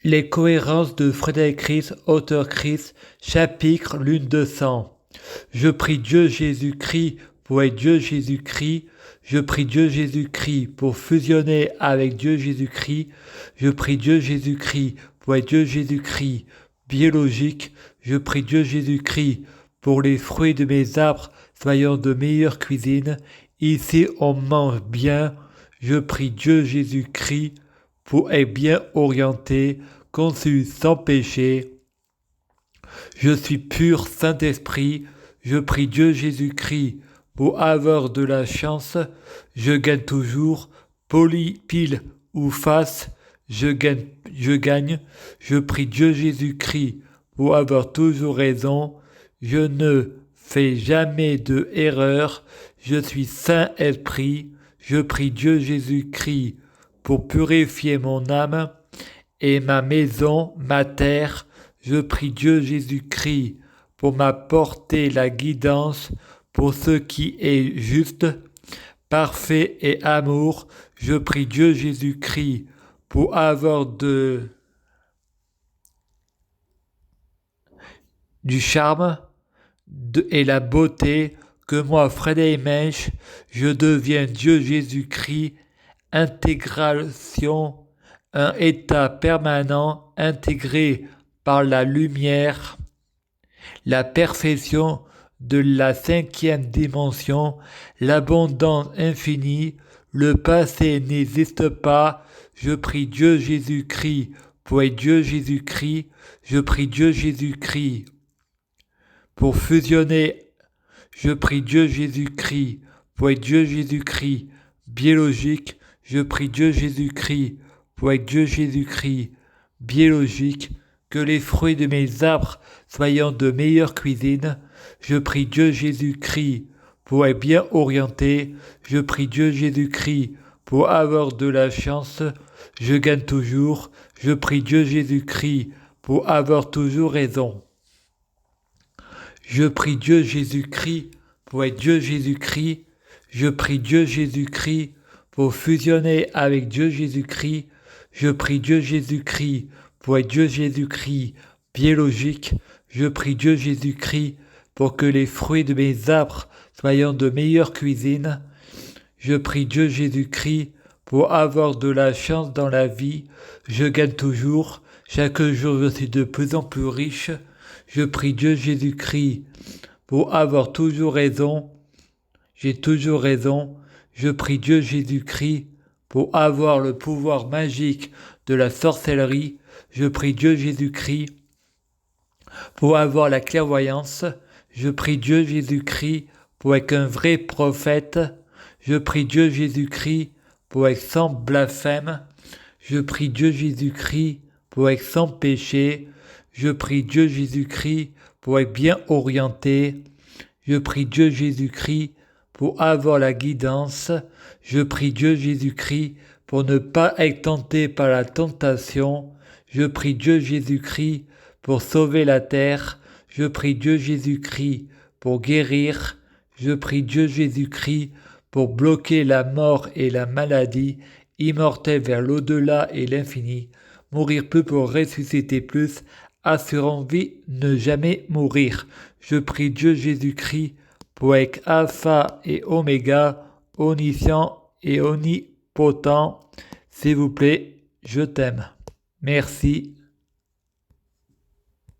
Les cohérences de Frédéric Ries, auteur Ries, chapitre Lune de sang. Je prie Dieu Jésus-Christ pour être Dieu Jésus-Christ. Je prie Dieu Jésus-Christ pour fusionner avec Dieu Jésus-Christ. Je prie Dieu Jésus-Christ pour être Dieu Jésus-Christ biologique. Je prie Dieu Jésus-Christ pour les fruits de mes arbres soyant de meilleure cuisine. Ici on mange bien. Je prie Dieu Jésus-Christ pour être bien orienté, conçu sans péché. Je suis pur Saint-Esprit. Je prie Dieu Jésus-Christ pour avoir de la chance. Je gagne toujours, pile ou face. Je gagne. Je prie Dieu Jésus-Christ pour avoir toujours raison. Je ne fais jamais de erreur. Je suis Saint-Esprit. Je prie Dieu Jésus-Christ pour purifier mon âme et ma maison, ma terre. Je prie Dieu Jésus-Christ pour m'apporter la guidance pour ce qui est juste, parfait et amour. Je prie Dieu Jésus-Christ pour avoir du charme et la beauté, que moi, Frédéric Mensch, je deviens Dieu Jésus-Christ, intégration, un état permanent intégré par la lumière, la perfection de la 5e dimension, l'abondance infinie, le passé n'existe pas. Je prie Dieu Jésus-Christ pour être Dieu Jésus-Christ. Je prie Dieu Jésus-Christ pour fusionner. Je prie Dieu Jésus-Christ pour être Dieu Jésus-Christ biologique. Je prie Dieu Jésus-Christ pour être Dieu Jésus-Christ biologique. Que les fruits de mes arbres soyant de meilleure cuisine. Je prie Dieu Jésus-Christ pour être bien orienté. Je prie Dieu Jésus-Christ pour avoir de la chance. Je gagne toujours. Je prie Dieu Jésus-Christ pour avoir toujours raison. Je prie Dieu Jésus-Christ pour être Dieu Jésus-Christ. Je prie Dieu Jésus-Christ pour fusionner avec Dieu Jésus-Christ. Je prie Dieu Jésus-Christ pour être Dieu Jésus-Christ biologique. Je prie Dieu Jésus-Christ pour que les fruits de mes arbres soyant de meilleure cuisine. Je prie Dieu Jésus-Christ pour avoir de la chance dans la vie. Je gagne toujours. Chaque jour je suis de plus en plus riche. Je prie Dieu Jésus-Christ pour avoir toujours raison. J'ai toujours raison. Je prie Dieu Jésus-Christ pour avoir le pouvoir magique de la sorcellerie. Je prie Dieu Jésus-Christ pour avoir la clairvoyance. Je prie Dieu Jésus-Christ pour être un vrai prophète. Je prie Dieu Jésus-Christ pour être sans blasphème. Je prie Dieu Jésus-Christ pour être sans péché. Je prie Dieu Jésus-Christ pour être bien orienté. Je prie Dieu Jésus-Christ pour avoir la guidance. Je prie Dieu Jésus-Christ pour ne pas être tenté par la tentation. Je prie Dieu Jésus-Christ pour sauver la terre. Je prie Dieu Jésus-Christ pour guérir. Je prie Dieu Jésus-Christ pour bloquer la mort et la maladie, immortel vers l'au-delà et l'infini. Mourir peu pour ressusciter plus, assurant vie, ne jamais mourir. Je prie Dieu Jésus-Christ pour être alpha et oméga, omniscient et omnipotent. S'il vous plaît, je t'aime. Merci.